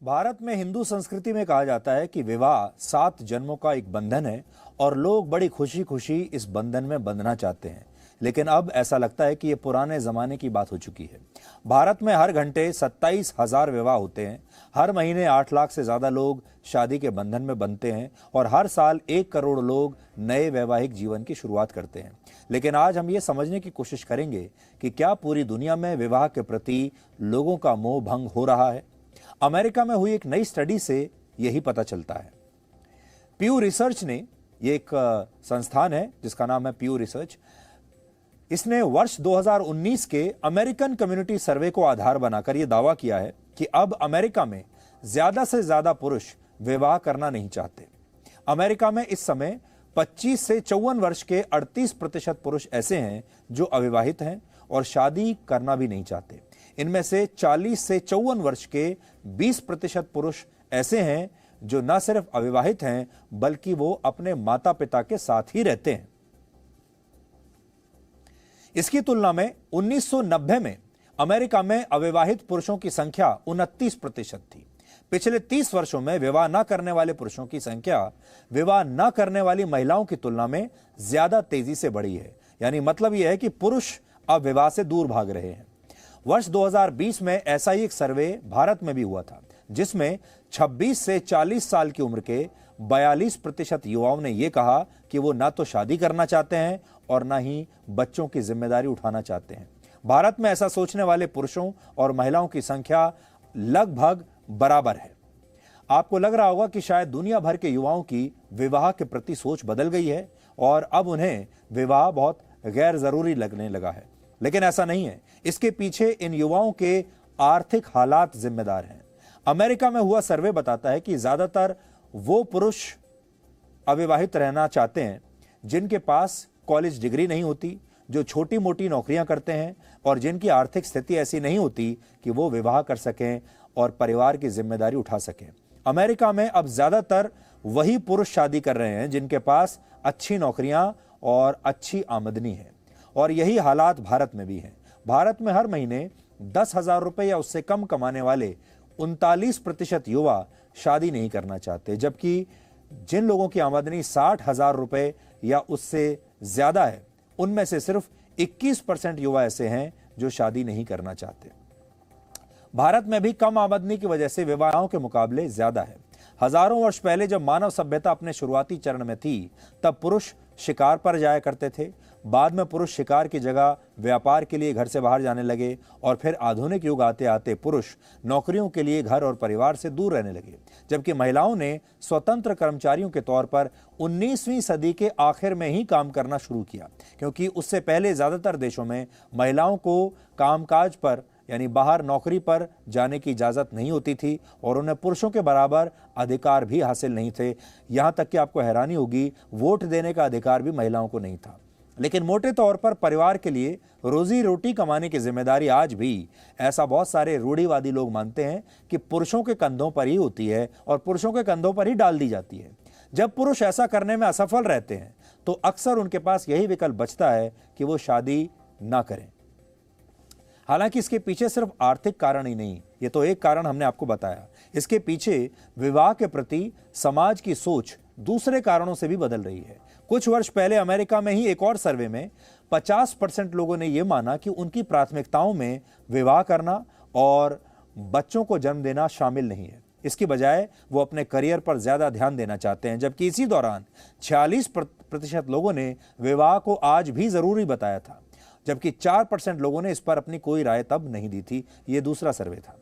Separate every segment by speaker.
Speaker 1: भारत में हिंदू संस्कृति में कहा जाता है कि विवाह 7 जन्मों का एक बंधन है और लोग बड़ी खुशी खुशी इस बंधन में बंधना चाहते हैं। लेकिन अब ऐसा लगता है कि ये पुराने जमाने की बात हो चुकी है। भारत में हर घंटे 27,000 विवाह होते हैं। हर महीने 8 लाख से ज्यादा लोग शादी के बंधन में बंधते हैं और हर साल 1 करोड़ लोग नए वैवाहिक जीवन की शुरुआत करते हैं। लेकिन आज हम ये समझने की कोशिश करेंगे कि क्या पूरी दुनिया में विवाह के प्रति लोगों का मोह भंग हो रहा है। अमेरिका में हुई एक नई स्टडी से यही पता चलता है। प्यू रिसर्च ने, ये एक संस्थान है जिसका नाम है प्यू रिसर्च, इसने वर्ष 2019 के अमेरिकन कम्युनिटी सर्वे को आधार बनाकर यह दावा किया है कि अब अमेरिका में ज्यादा से ज्यादा पुरुष विवाह करना नहीं चाहते। अमेरिका में इस समय 25 से 54 वर्ष के 38% पुरुष ऐसे हैं जो अविवाहित हैं और शादी करना भी नहीं चाहते। इनमें से 40 से 54 वर्ष के 20% पुरुष ऐसे हैं जो न सिर्फ अविवाहित हैं बल्कि वो अपने माता पिता के साथ ही रहते हैं। इसकी तुलना में 1990 में अमेरिका में अविवाहित पुरुषों की संख्या 29% थी। पिछले 30 वर्षों में विवाह न करने वाले पुरुषों की संख्या विवाह न करने वाली महिलाओं की तुलना में ज्यादा तेजी से बढ़ी है। यानी मतलब यह है कि पुरुष अब विवाह से दूर भाग रहे हैं। वर्ष 2020 में ऐसा ही एक सर्वे भारत में भी हुआ था जिसमें 26 से 40 साल की उम्र के 42% युवाओं ने यह कहा कि वो ना तो शादी करना चाहते हैं और ना ही बच्चों की जिम्मेदारी उठाना चाहते हैं। भारत में ऐसा सोचने वाले पुरुषों और महिलाओं की संख्या लगभग बराबर है। आपको लग रहा होगा कि शायद दुनिया भर के युवाओं की विवाह के प्रति सोच बदल गई है और अब उन्हें विवाह बहुत गैर जरूरी लगने लगा है, लेकिन ऐसा नहीं है। इसके पीछे इन युवाओं के आर्थिक हालात जिम्मेदार हैं। अमेरिका में हुआ सर्वे बताता है कि ज्यादातर वो पुरुष अविवाहित रहना चाहते हैं जिनके पास कॉलेज डिग्री नहीं होती, जो छोटी मोटी नौकरियां करते हैं और जिनकी आर्थिक स्थिति ऐसी नहीं होती कि वो विवाह कर सकें और परिवार की जिम्मेदारी उठा सकें। अमेरिका में अब ज्यादातर वही पुरुष शादी कर रहे हैं जिनके पास अच्छी नौकरियां और अच्छी आमदनी है, और यही हालात भारत में भी हैं। भारत में हर महीने 10,000 रुपए या उससे कम कमाने वाले 39% युवा शादी नहीं करना चाहते, जबकि जिन लोगों की आमदनी 60,000 रुपए या उससे ज्यादा है उनमें से सिर्फ 21% युवा ऐसे हैं जो शादी नहीं करना चाहते। भारत में भी कम आमदनी की वजह से विवाहों के मुकाबले ज्यादा है। हजारों वर्ष पहले जब मानव सभ्यता अपने शुरुआती चरण में थी तब पुरुष शिकार पर जाया करते थे। बाद में पुरुष शिकार की जगह व्यापार के लिए घर से बाहर जाने लगे और फिर आधुनिक युग आते आते पुरुष नौकरियों के लिए घर और परिवार से दूर रहने लगे, जबकि महिलाओं ने स्वतंत्र कर्मचारियों के तौर पर 19वीं सदी के आखिर में ही काम करना शुरू किया, क्योंकि उससे पहले ज्यादातर देशों में महिलाओं को कामकाज पर यानी बाहर नौकरी पर जाने की इजाजत नहीं होती थी और उन्हें पुरुषों के बराबर अधिकार भी हासिल नहीं थे। यहां तक कि आपको हैरानी होगी, वोट देने का अधिकार भी महिलाओं को नहीं था। लेकिन मोटे तौर पर परिवार के लिए रोजी रोटी कमाने की जिम्मेदारी आज भी, ऐसा बहुत सारे रूढ़िवादी लोग मानते हैं, कि पुरुषों के कंधों पर ही होती है और पुरुषों के कंधों पर ही डाल दी जाती है। जब पुरुष ऐसा करने में असफल रहते हैं तो अक्सर उनके पास यही विकल्प बचता है कि वो शादी ना करें। हालांकि इसके पीछे सिर्फ आर्थिक कारण ही नहीं, ये तो एक कारण हमने आपको बताया। इसके पीछे विवाह के प्रति समाज की सोच दूसरे कारणों से भी बदल रही है। कुछ वर्ष पहले अमेरिका में ही एक और सर्वे में 50% लोगों ने यह माना कि उनकी प्राथमिकताओं में विवाह करना और बच्चों को जन्म देना शामिल नहीं है। इसकी बजाय वो अपने करियर पर ज्यादा ध्यान देना चाहते हैं, जबकि इसी दौरान 46% लोगों ने विवाह को आज भी जरूरी बताया था, जबकि 4% लोगों ने इस पर अपनी कोई राय तब नहीं दी थी। यह दूसरा सर्वे था।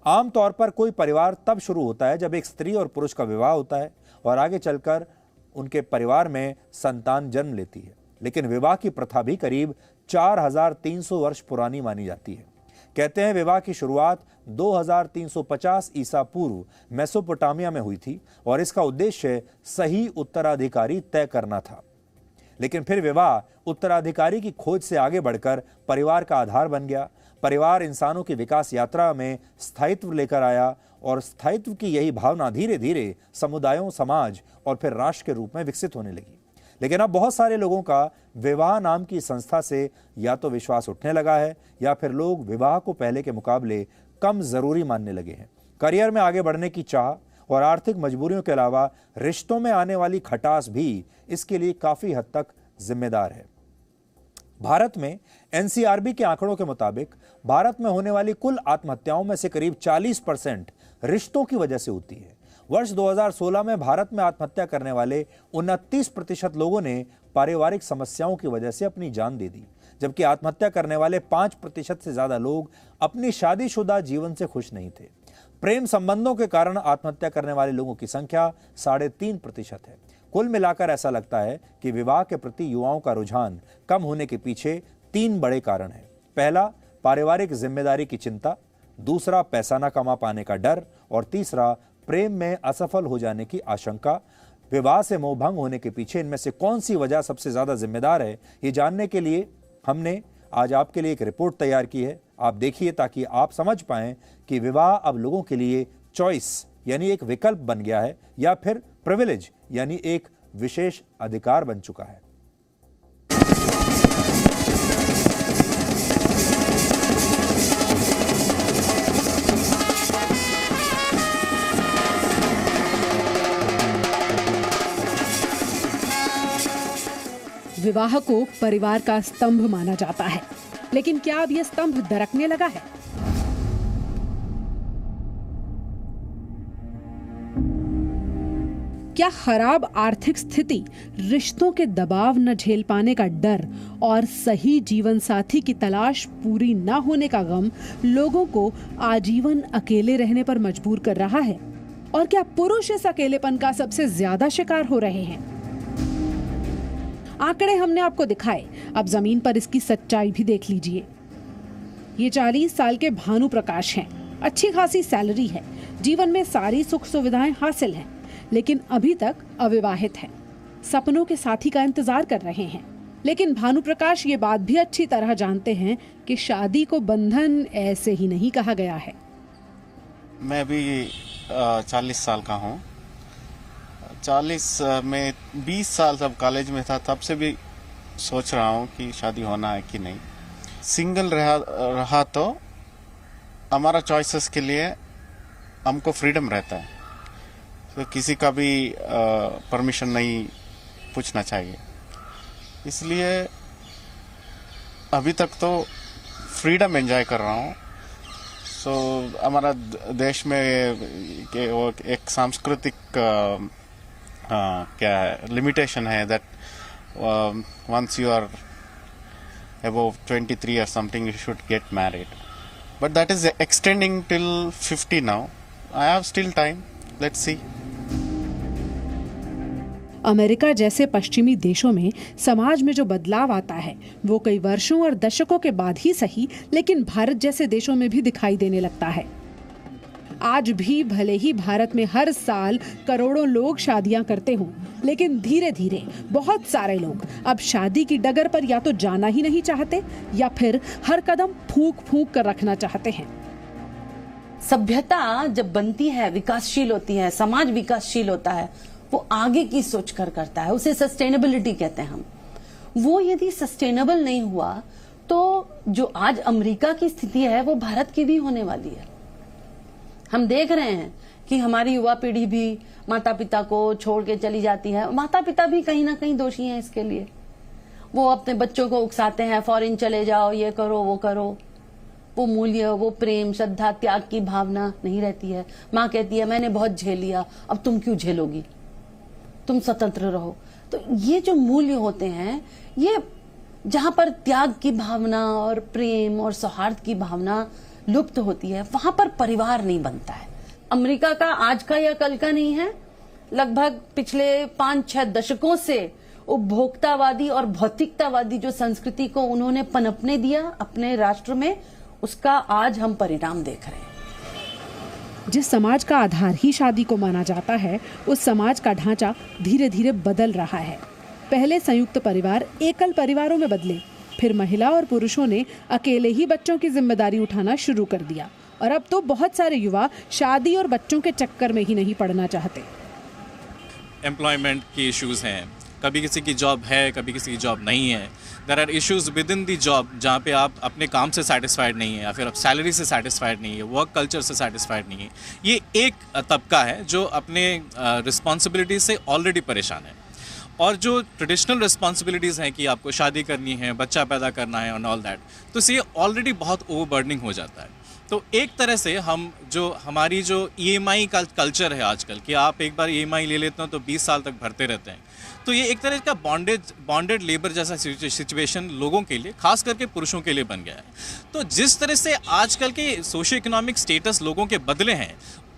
Speaker 1: आमतौर पर कोई परिवार तब शुरू होता है जब एक स्त्री और पुरुष का विवाह होता है और आगे चलकर उनके परिवार में संतान जन्म लेती है। लेकिन विवाह की प्रथा भी करीब 4,300 वर्ष पुरानी मानी जाती है। कहते हैं विवाह की शुरुआत 2350 ईसा पूर्व मेसोपोटामिया में हुई थी और इसका उद्देश्य सही उत्तराधिकारी तय करना था। लेकिन फिर विवाह उत्तराधिकारी की खोज से आगे बढ़कर परिवार का आधार बन गया। परिवार इंसानों की विकास यात्रा में स्थायित्व लेकर आया और स्थायित्व की यही भावना धीरे धीरे समुदायों, समाज और फिर राष्ट्र के रूप में विकसित होने लगी। लेकिन अब बहुत सारे लोगों का विवाह नाम की संस्था से या तो विश्वास उठने लगा है या फिर लोग विवाह को पहले के मुकाबले कम जरूरी मानने लगे हैं। करियर में आगे बढ़ने की चाह और आर्थिक मजबूरियों के अलावा रिश्तों में आने वाली खटास भी इसके लिए काफी हद तक जिम्मेदार है। भारत में एनसीआरबी के आंकड़ों के मुताबिक भारत में होने वाली कुल आत्महत्याओं में से करीब 40% रिश्तों की वजह से होती है। वर्ष 2016 में भारत में आत्महत्या करने वाले 29% लोगों ने पारिवारिक समस्याओं की वजह से अपनी जान दे दी, जबकि आत्महत्या करने वाले 5% से ज्यादा लोग अपनी शादीशुदा जीवन से खुश नहीं थे। प्रेम संबंधों के कारण आत्महत्या करने वाले लोगों की संख्या 3.5% है। कुल मिलाकर ऐसा लगता है कि विवाह के प्रति युवाओं का रुझान कम होने के पीछे 3 बड़े कारण हैं। पहला, पारिवारिक जिम्मेदारी की चिंता, दूसरा, पैसा न कमा पाने का डर और तीसरा, प्रेम में असफल हो जाने की आशंका। विवाह से मोहभंग होने के पीछे इनमें से कौन सी वजह सबसे ज्यादा जिम्मेदार है, ये जानने के लिए हमने आज आपके लिए एक रिपोर्ट तैयार की है। आप देखिए ताकि आप समझ पाएं कि विवाह अब लोगों के लिए चॉइस यानी एक विकल्प बन गया है या फिर प्रिविलेज यानी एक विशेष अधिकार बन चुका है।
Speaker 2: विवाह को परिवार का स्तंभ माना जाता है, लेकिन क्या अब यह स्तंभ दरकने लगा है? क्या खराब आर्थिक स्थिति, रिश्तों के दबाव न झेल पाने का डर और सही जीवन साथी की तलाश पूरी न होने का गम लोगों को आजीवन अकेले रहने पर मजबूर कर रहा है? और क्या पुरुष इस अकेलेपन का सबसे ज्यादा शिकार हो रहे हैं? आंकड़े हमने आपको दिखाए, अब जमीन पर इसकी सच्चाई भी देख लीजिए। ये 40 साल के भानु प्रकाश हैं। अच्छी खासी सैलरी है, जीवन में सारी सुख सुविधाएं हासिल हैं, लेकिन अभी तक अविवाहित हैं। सपनों के साथी का इंतजार कर रहे हैं। लेकिन भानु प्रकाश ये बात भी अच्छी तरह जानते हैं कि शादी को बंधन ऐसे ही नहीं कहा गया है।
Speaker 3: मैं भी 40 साल का हूँ। 40 में 20 साल जब कॉलेज में था तब से भी सोच रहा हूँ कि शादी होना है कि नहीं। सिंगल रहा तो हमारा चॉइसेस के लिए हमको फ्रीडम रहता है, तो किसी का भी परमिशन नहीं पूछना चाहिए। इसलिए अभी तक तो फ्रीडम एंजॉय कर रहा हूँ। सो हमारा देश में वो एक सांस्कृतिक क्या है लिमिटेशन है that once you are above 23 or something you should get married, but that is extending till 50 now. I have still time, let's see.
Speaker 2: America जैसे पश्चिमी देशों में समाज में जो बदलाव आता है वो कई वर्षों और दशकों के बाद ही सही, लेकिन भारत जैसे देशों में भी दिखाई देने लगता है। आज भी भले ही भारत में हर साल करोड़ों लोग शादियां करते हों, लेकिन धीरे धीरे बहुत सारे लोग अब शादी की डगर पर या तो जाना ही नहीं चाहते या फिर हर कदम फूंक फूंक कर रखना चाहते हैं।
Speaker 4: सभ्यता जब बनती है, विकासशील होती है, समाज विकासशील होता है, वो आगे की सोच कर करता है, उसे सस्टेनेबिलिटी कहते हैं हम। वो यदि सस्टेनेबल नहीं हुआ तो जो आज अमेरिका की स्थिति है वो भारत की भी होने वाली है। हम देख रहे हैं कि हमारी युवा पीढ़ी भी माता पिता को छोड़ के चली जाती है। माता पिता भी कहीं ना कहीं दोषी हैं इसके लिए। वो अपने बच्चों को उकसाते हैं, फॉरेन चले जाओ, ये करो वो करो। वो मूल्य, वो प्रेम, श्रद्धा, त्याग की भावना नहीं रहती है। माँ कहती है मैंने बहुत झेल लिया, अब तुम क्यों झेलोगी, तुम स्वतंत्र रहो। तो ये जो मूल्य होते हैं, ये जहां पर त्याग की भावना और प्रेम और सौहार्द की भावना लुप्त होती है, वहां पर परिवार नहीं बनता है। अमेरिका का आज का या कल का नहीं है, लगभग पिछले 5-6 दशकों से उपभोक्तावादी और भौतिकतावादी जो संस्कृति को उन्होंने पनपने दिया अपने राष्ट्र में, उसका आज हम परिणाम देख रहे हैं।
Speaker 2: जिस समाज का आधार ही शादी को माना जाता है, उस समाज का ढांचा धीरे धीरे बदल रहा है। पहले संयुक्त परिवार एकल परिवारों में बदले, फिर महिला और पुरुषों ने अकेले ही बच्चों की जिम्मेदारी उठाना शुरू कर दिया, और अब तो बहुत सारे युवा शादी और बच्चों के चक्कर में ही नहीं पड़ना चाहते।
Speaker 5: एम्प्लॉयमेंट के इश्यूज हैं, कभी किसी की जॉब है, कभी किसी की जॉब नहीं है। There are issues within the job जहाँ पे आप अपने काम से सेटिस्फाइड नहीं है या फिर आप सैलरी से सेटिस्फाइड नहीं है, वर्क कल्चर से सेटिस्फाइड नहीं है। ये एक तबका है जो अपने रिस्पॉन्सिबिलिटी से ऑलरेडी परेशान है, और जो ट्रेडिशनल रिस्पॉन्सिबिलिटीज़ हैं कि आपको शादी करनी है, बच्चा पैदा करना है और ऑल दैट, तो ये ऑलरेडी बहुत ओवरबर्डनिंग हो जाता है। तो एक तरह से हमारी जो EMI का कल्चर है आजकल कि आप एक बार EMI ले लेते हो तो 20 साल तक भरते रहते हैं, तो ये एक तरह का बॉन्डेड लेबर जैसा सिचुएशन लोगों के लिए, खास करके पुरुषों के लिए बन गया है। तो जिस तरह से आजकल के सोशियो इकोनॉमिक स्टेटस लोगों के बदले हैं,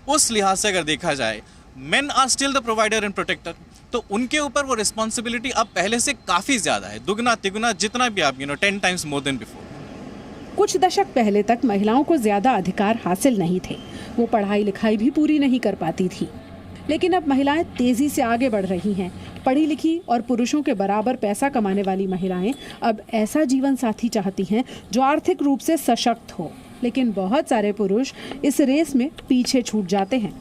Speaker 5: उस लिहाज से अगर देखा जाए, men are still the provider and protector, तो उनके ऊपर वो रिस्पॉन्सिबिलिटी अब पहले से काफ़ी ज़्यादा है, दुगना तिगुना, जितना भी आप 10 टाइम्स मोर देन बिफोर।
Speaker 2: कुछ दशक पहले तक महिलाओं को ज्यादा अधिकार हासिल नहीं थे, वो पढ़ाई लिखाई भी पूरी नहीं कर पाती थी। लेकिन अब महिलाएं तेजी से आगे बढ़ रही हैं। पढ़ी लिखी और पुरुषों के बराबर पैसा कमाने वाली महिलाएं अब ऐसा जीवन साथी चाहती हैं जो आर्थिक रूप से सशक्त हो। लेकिन बहुत सारे पुरुष इस रेस में पीछे छूट जाते हैं।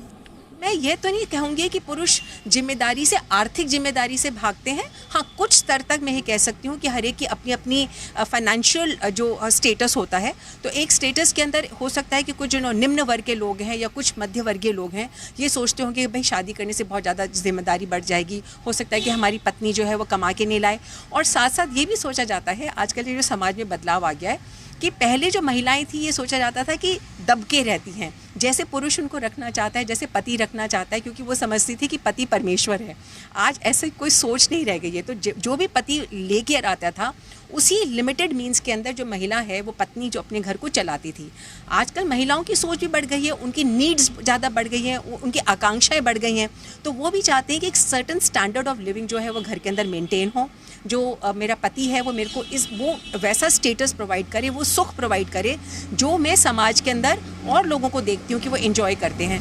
Speaker 6: मैं ये तो नहीं कहूँगी कि पुरुष जिम्मेदारी से, आर्थिक जिम्मेदारी से भागते हैं। हाँ, कुछ स्तर तक मैं ये कह सकती हूँ कि हर एक की अपनी अपनी फाइनेंशियल जो स्टेटस होता है, तो एक स्टेटस के अंदर हो सकता है कि कुछ जो निम्न वर्ग के लोग हैं या कुछ मध्य वर्गीय लोग हैं, ये सोचते होंगे कि भाई शादी करने से बहुत ज़्यादा जिम्मेदारी बढ़ जाएगी, हो सकता है कि हमारी पत्नी जो है वो कमा के नहीं लाए। और साथ साथ ये भी सोचा जाता है, आजकल जो समाज में बदलाव आ गया है कि पहले जो महिलाएं थी, ये सोचा जाता था कि दबके रहती हैं, जैसे पुरुष उनको रखना चाहता है, जैसे पति रखना चाहता है, क्योंकि वो समझती थी कि पति परमेश्वर है। आज ऐसे कोई सोच नहीं रह गई है। तो जो भी पति लेके आता था, उसी लिमिटेड मीन्स के अंदर जो महिला है, वो पत्नी जो अपने घर को चलाती थी। आजकल महिलाओं की सोच भी बढ़ गई है, उनकी नीड्स ज़्यादा बढ़ गई हैं, उनकी आकांक्षाएं बढ़ गई हैं। तो वो भी चाहते हैं कि एक सर्टन स्टैंडर्ड ऑफ लिविंग जो है वो घर के अंदर मेंटेन हो। जो मेरा पति है वो मेरे को वो वैसा स्टेटस प्रोवाइड करे, वो सुख प्रोवाइड करे जो मैं समाज के अंदर और लोगों को देखती हूँ कि वो एंजॉय करते हैं।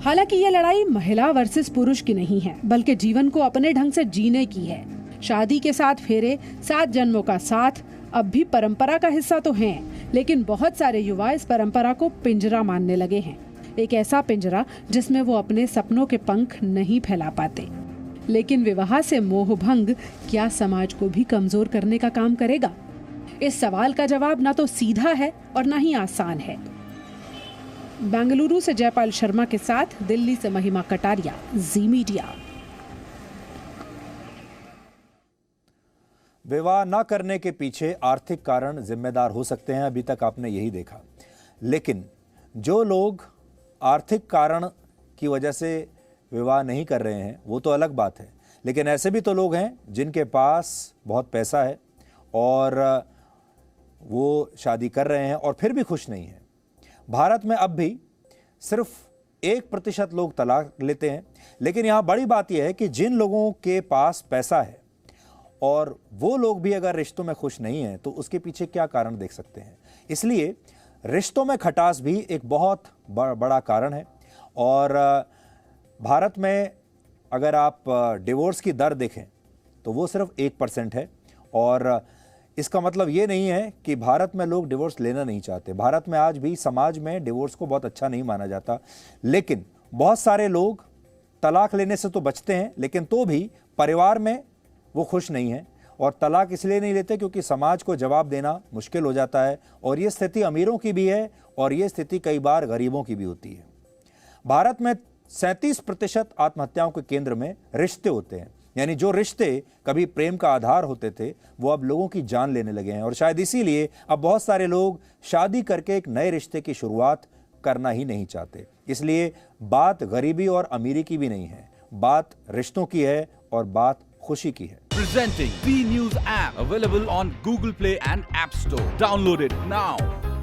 Speaker 2: हालांकि ये लड़ाई महिला वर्सेस पुरुष की नहीं है, बल्कि जीवन को अपने ढंग से जीने की है। शादी के 7 फेरे, 7 जन्मों का साथ अब भी परंपरा का हिस्सा तो हैं, लेकिन बहुत सारे युवा इस परंपरा को पिंजरा मानने लगे हैं। एक ऐसा पिंजरा जिसमें वो अपने सपनों के पंख नहीं फैला पाते। लेकिन विवाह से मोह भंग क्या समाज को भी कमजोर करने का काम करेगा? इस सवाल का जवाब ना तो सीधा है और ना ही आसान है। बेंगलुरु से जयपाल शर्मा के साथ दिल्ली से महिमा कटारिया, जी मीडिया।
Speaker 1: विवाह न करने के पीछे आर्थिक कारण जिम्मेदार हो सकते हैं, अभी तक आपने यही देखा। लेकिन जो लोग आर्थिक कारण की वजह से विवाह नहीं कर रहे हैं, वो तो अलग बात है। लेकिन ऐसे भी तो लोग हैं जिनके पास बहुत पैसा है और वो शादी कर रहे हैं और फिर भी खुश नहीं हैं। भारत में अब भी सिर्फ 1% लोग तलाक लेते हैं। लेकिन यहाँ बड़ी बात यह है कि जिन लोगों के पास पैसा है और वो लोग भी अगर रिश्तों में खुश नहीं हैं, तो उसके पीछे क्या कारण देख सकते हैं। इसलिए रिश्तों में खटास भी एक बहुत बड़ा कारण है। और भारत में अगर आप डिवोर्स की दर देखें तो वो सिर्फ 1% है। और इसका मतलब ये नहीं है कि भारत में लोग डिवोर्स लेना नहीं चाहते। भारत में आज भी समाज में डिवोर्स को बहुत अच्छा नहीं माना जाता। लेकिन बहुत सारे लोग तलाक लेने से तो बचते हैं, लेकिन तो भी परिवार में वो खुश नहीं हैं। और तलाक इसलिए नहीं लेते क्योंकि समाज को जवाब देना मुश्किल हो जाता है। और ये स्थिति अमीरों की भी है और ये स्थिति कई बार गरीबों की भी होती है। भारत में 37% आत्महत्याओं के केंद्र में रिश्ते होते हैं। यानी जो रिश्ते कभी प्रेम का आधार होते थे, वो अब लोगों की जान लेने लगे हैं। और शायद इसीलिए अब बहुत सारे लोग शादी करके एक नए रिश्ते की शुरुआत करना ही नहीं चाहते। इसलिए बात गरीबी और अमीरी की भी नहीं है, बात रिश्तों की है और बात खुशी की है।
Speaker 7: Presenting B News app available on Google Play and App Store. Download it now.